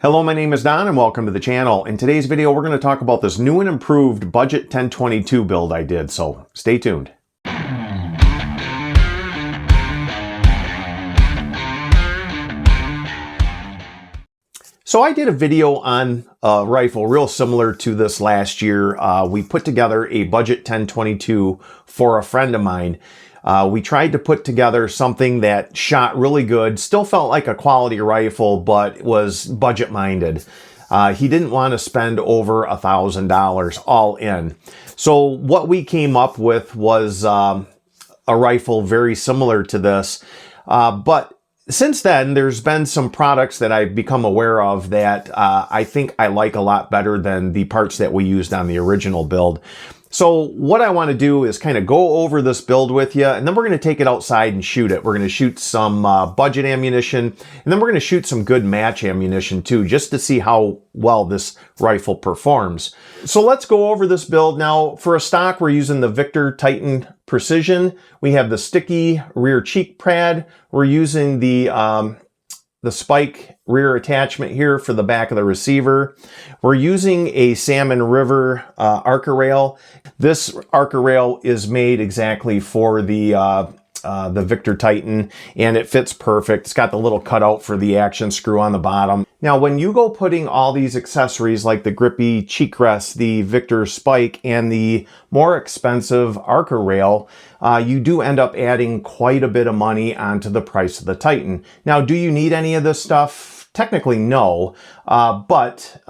Hello, my name is Don and welcome to the channel. In today's video, we're going to talk about this new and improved Budget 1022 build I did, so stay tuned. So I did a video on a rifle real similar to this last year. We put together a Budget 1022 for a friend of mine. We tried to put together something that shot really good, still felt like a quality rifle, but was budget minded. He didn't want to spend over $1,000 all in. So what we came up with was a rifle very similar to this, but since then, there's been some products that I've become aware of that I think I like a lot better than the parts that we used on the original build. So what I want to do is kind of go over this build with you, and then we're going to take it outside and shoot it. We're going to shoot some budget ammunition, and then we're going to shoot some good match ammunition too, just to see how well this rifle performs. So let's go over this build. Now, for a stock, we're using the Victor Titan Precision. We have the sticky rear cheek pad. We're using the spike rear attachment here for the back of the receiver. We're using a Salmon River Arca rail. This Arca rail is made exactly for the Victor Titan, and it fits perfect. It's got the little cutout for the action screw on the bottom. Now, when you go putting all these accessories like the grippy cheek rest, the Victor spike, and the more expensive Arca rail, you do end up adding quite a bit of money onto the price of the Titan. Now, do you need any of this stuff? Technically, no, but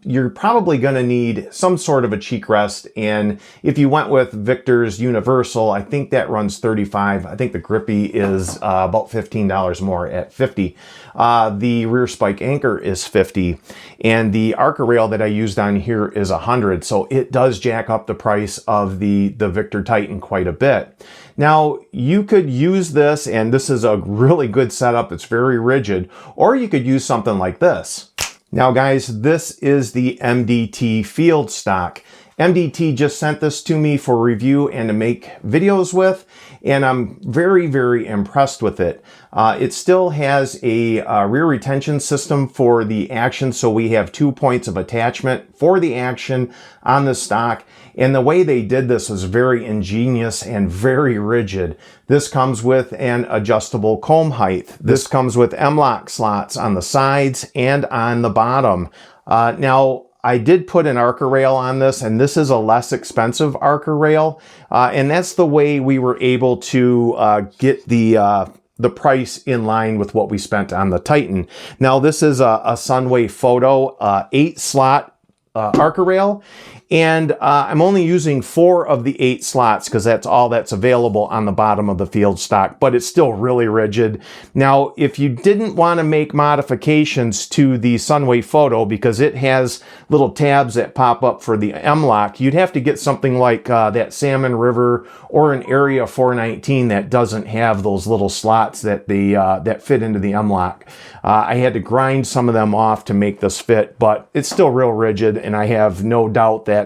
you're probably going to need some sort of a cheek rest. And if you went with Victor's Universal, I think that runs $35. I think the grippy is about $15 more at $50. The rear spike anchor is $50, and the Arca rail that I used on here is $100. So it does jack up the price of the Victor Titan quite a bit. Now, you could use this, and this is a really good setup. It's very rigid, or you could use something like this. Now, guys, this is the MDT field stock. MDT just sent this to me for review and to make videos with, and I'm very, very impressed with it. It still has a rear retention system for the action, so we have 2 points of attachment for the action on the stock. And the way they did this was very ingenious and very rigid. This comes with an adjustable comb height. This comes with M-LOK slots on the sides and on the bottom. Now, I did put an Arca rail on this, and this is a less expensive Arca rail. And that's the way we were able to get the price in line with what we spent on the Titan. Now, this is a Sunway Photo 8-slot Arca rail, and I'm only using 4 of the 8 slots because that's all that's available on the bottom of the field stock, but it's still really rigid. Now, if you didn't want to make modifications to the Sunway Photo because it has little tabs that pop up for the M-LOK, you'd have to get something like that Salmon River or an Area 419 that doesn't have those little slots that that fit into the M-LOK. I had to grind some of them off to make this fit, but it's still real rigid, and I have no doubt that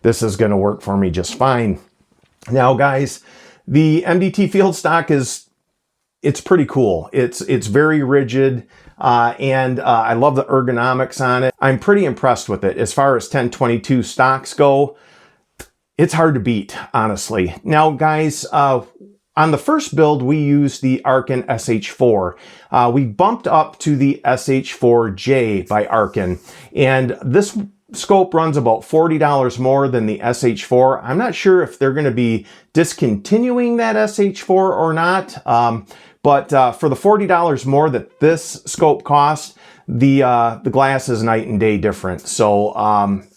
this is going to work for me just fine. Now, guys, the MDT field stock it's pretty cool. It's very rigid, and I love the ergonomics on it. I'm pretty impressed with it. As far as 1022 stocks go, it's hard to beat, honestly. Now, guys, on the first build, we used the Arken SH4. We bumped up to the SH4J by Arken, and this scope runs about $40 more than the SH4. I'm not sure if they're going to be discontinuing that SH4 or not, but for the $40 more that this scope costs, the glass is night and day different. So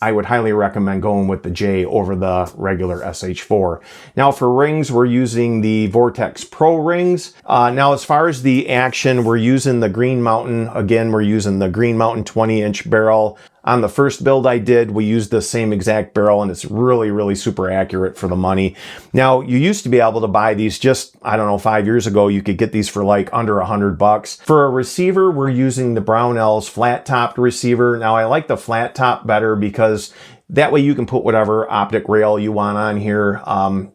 I would highly recommend going with the J over the regular SH4. Now, for rings, we're using the Vortex Pro rings. Now, as far as the action, we're using the Green Mountain. Again, we're using the Green Mountain 20-inch barrel. On the first build I did, we used the same exact barrel, and it's really, really super accurate for the money. Now, you used to be able to buy these just, I don't know, 5 years ago. You could get these for like under $100. For a receiver, we're using the Brownells flat-topped receiver. Now, I like the flat top better because That way you can put whatever optic rail you want on here.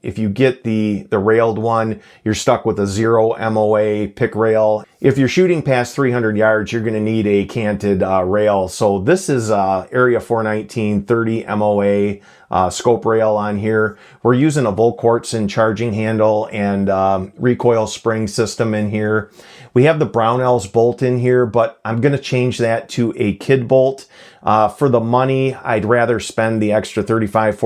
If you get the railed one, you're stuck with a 0 MOA pick rail. If you're shooting past 300 yards, you're going to need a canted rail. So this is Area 419 30 MOA scope rail on here. We're using a Volquartsen charging handle and recoil spring system in here. We have the Brownells bolt in here, but I'm going to change that to a kid bolt. For the money, I'd rather spend the extra $35,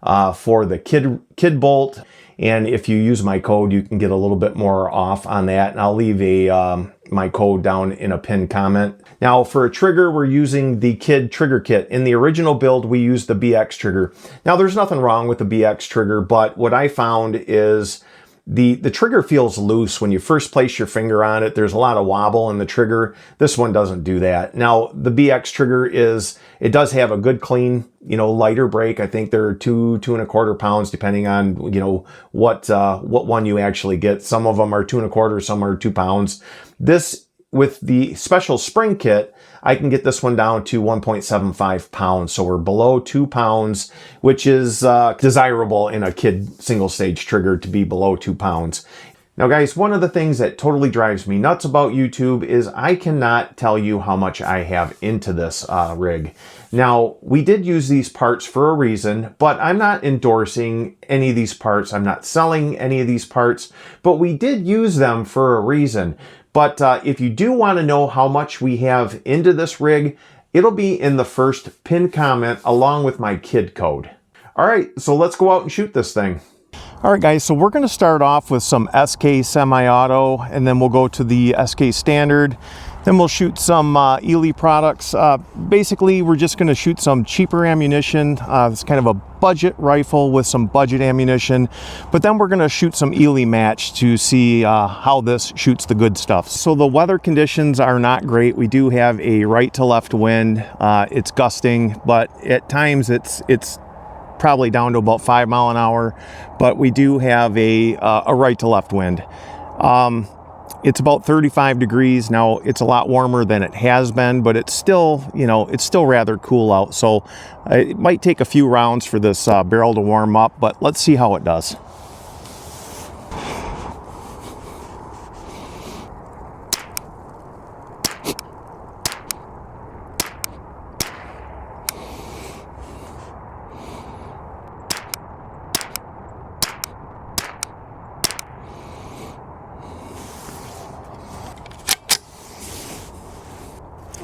$40 for the kid bolt. And if you use my code, you can get a little bit more off on that. And I'll leave my code down in a pinned comment. Now for a trigger, we're using the kid trigger kit. In the original build, we used the BX trigger. Now there's nothing wrong with the BX trigger, but what I found is the trigger feels loose when you first place your finger on it. There's a lot of wobble in the trigger. This one doesn't do that. Now the BX trigger it does have a good clean, lighter break. I think they're 2.25 pounds, depending on, what one you actually get. Some of them are 2.25, some are 2 pounds. This, with the special spring kit, I can get this one down to 1.75 pounds. So we're below 2 pounds, which is desirable in a kid single stage trigger to be below 2 pounds. Now guys, one of the things that totally drives me nuts about YouTube is I cannot tell you how much I have into this rig. Now, we did use these parts for a reason, but I'm not endorsing any of these parts. I'm not selling any of these parts, but we did use them for a reason. But if you do want to know how much we have into this rig, it'll be in the first pinned comment along with my kid code. All right, so let's go out and shoot this thing. All right, guys, so we're going to start off with some SK semi-auto, and then we'll go to the SK standard. Then we'll shoot some Eley products. Basically, we're just going to shoot some cheaper ammunition. It's kind of a budget rifle with some budget ammunition. But then we're going to shoot some Eley Match to see how this shoots the good stuff. So the weather conditions are not great. We do have a right to left wind. It's gusting, but at times it's probably down to about 5 miles an hour. But we do have a right to left wind. It's about 35 degrees. Now, it's a lot warmer than it has been, but it's still, it's still rather cool out. So it might take a few rounds for this barrel to warm up, but let's see how it does.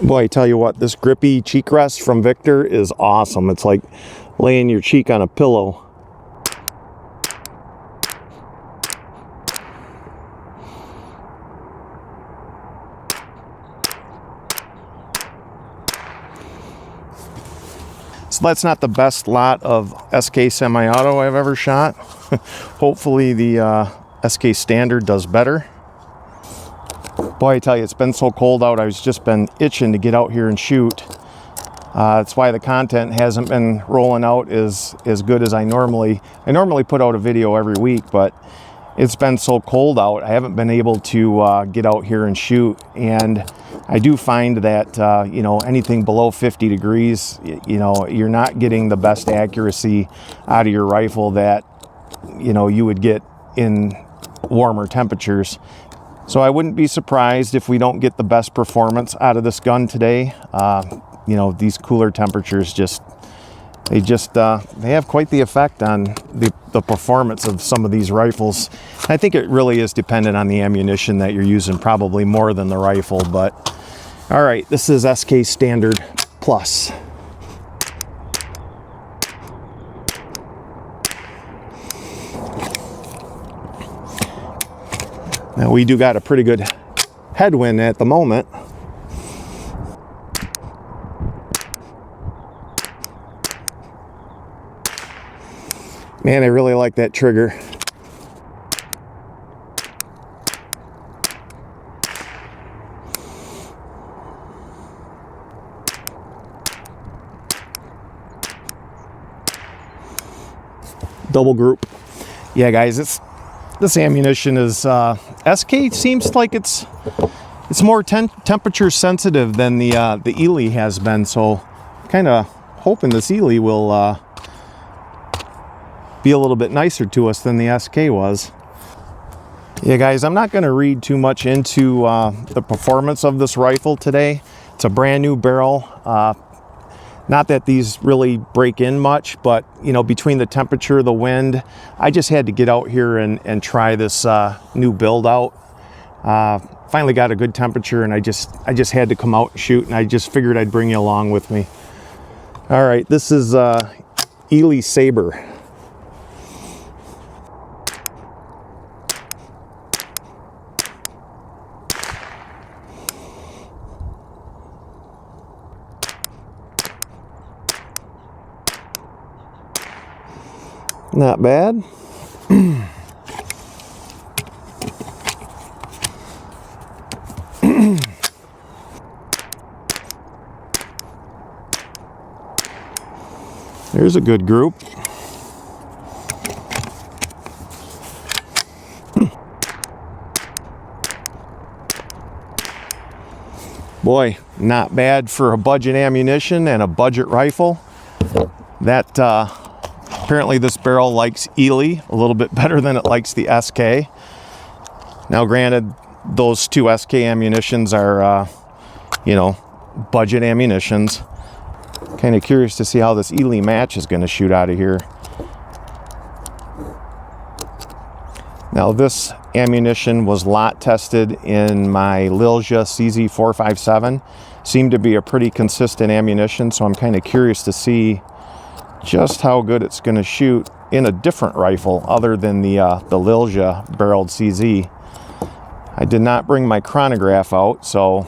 Boy, I tell you what, this grippy cheek rest from Victor is awesome. It's like laying your cheek on a pillow. So that's not the best lot of SK semi-auto I've ever shot. Hopefully the SK standard does better. Boy, I tell you, it's been so cold out. I've just been itching to get out here and shoot. That's why the content hasn't been rolling out as good as I normally put out a video every week, but it's been so cold out. I haven't been able to get out here and shoot. And I do find that, anything below 50 degrees, you're not getting the best accuracy out of your rifle that, you would get in warmer temperatures. So I wouldn't be surprised if we don't get the best performance out of this gun today. These cooler temperatures they have quite the effect on the performance of some of these rifles. I think it really is dependent on the ammunition that you're using, probably more than the rifle. But all right, this is SK Standard Plus. Now we do got a pretty good headwind at the moment. Man, I really like that trigger. Double group. Yeah, guys, this ammunition is SK seems like it's more temperature sensitive than the Eley has been, so kind of hoping this Eley will be a little bit nicer to us than the SK was. Yeah, guys, I'm not going to read too much into the performance of this rifle today. It's a brand new barrel. Not that these really break in much, but you know, between the temperature, the wind, I just had to get out here and try this new build out. Finally got a good temperature, and I just had to come out and shoot, and I just figured I'd bring you along with me. All right, this is Eley SABR. Not bad. There's a good group. Boy, not bad for a budget ammunition and a budget rifle. That apparently this barrel likes Eley a little bit better than it likes the SK. Now granted, those two SK ammunitions are you know, budget ammunitions. Kind of curious to see how this Eley Match is going to shoot out of here. Now this ammunition was lot tested in my Lilja CZ457. Seemed to be a pretty consistent ammunition, so I'm kind of curious to see just how good it's going to shoot in a different rifle other than the Lilja barreled CZ. I did not bring my chronograph out, so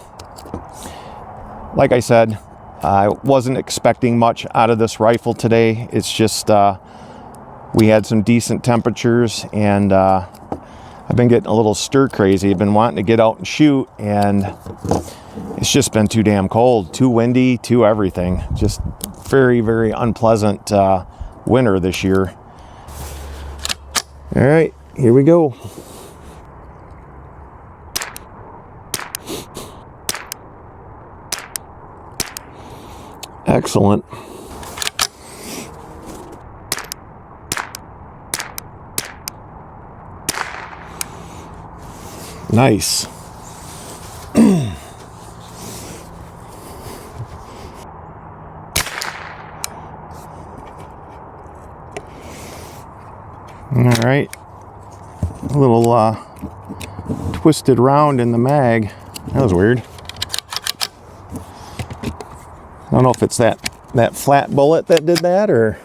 like I said, I wasn't expecting much out of this rifle today. It's just we had some decent temperatures, and I've been getting a little stir crazy. I've been wanting to get out and shoot, and it's just been too damn cold, too windy, too everything. Just very, very unpleasant winter this year. All right, here we go. Excellent. Nice. All right, a little twisted round in the mag. That was weird. I don't know if it's that flat bullet that did that, or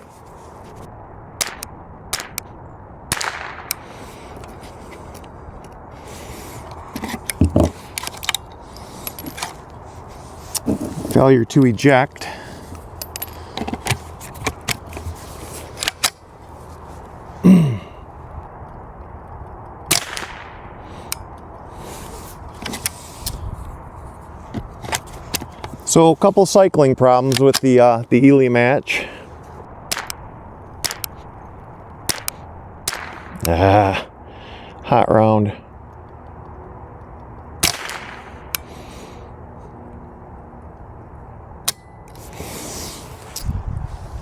failure to eject. So a couple cycling problems with the Eley Match. Hot round.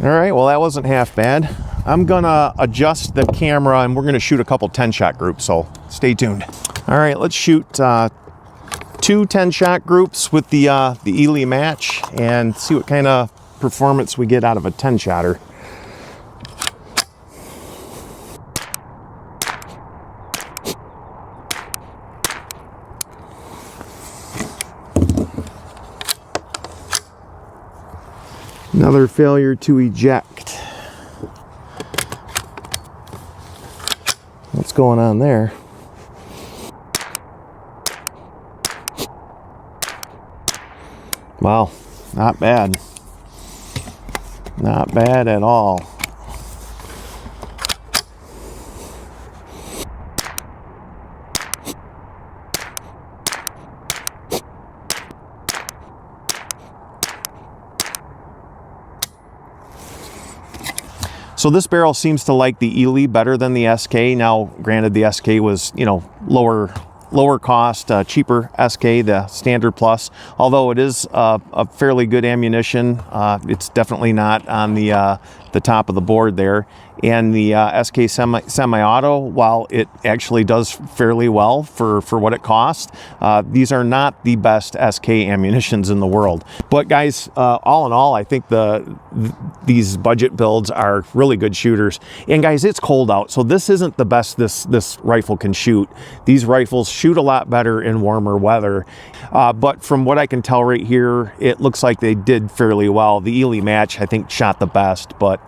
All right, well that wasn't half bad. I'm gonna adjust the camera and we're gonna shoot a couple 10-shot groups, so stay tuned. All right, let's shoot two 10-shot groups with the Eley Match and see what kind of performance we get out of a 10-shotter. Another failure to eject. What's going on there? Wow, not bad. Not bad at all. So this barrel seems to like the Eley better than the SK. Now, granted, the SK was, you know, lower lower cost, cheaper SK, the Standard Plus. Although it is a fairly good ammunition, it's definitely not on the top of the board there. And the SK semi-auto, while it actually does fairly well for what it costs, these are not the best SK ammunitions in the world. But guys, all in all, I think these budget builds are really good shooters. And guys, it's cold out, so this isn't the best this rifle can shoot. These rifles shoot a lot better in warmer weather. But from what I can tell right here, it looks like they did fairly well. The Eley Match, I think, shot the best. But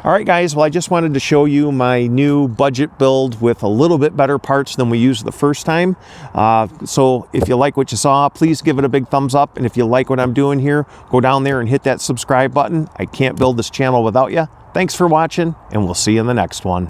all right, guys, well, I just wanted to show you my new budget build with a little bit better parts than we used the first time. So if you like what you saw, please give it a big thumbs up. And if you like what I'm doing here, go down there and hit that subscribe button. I can't build this channel without you. Thanks for watching, and we'll see you in the next one.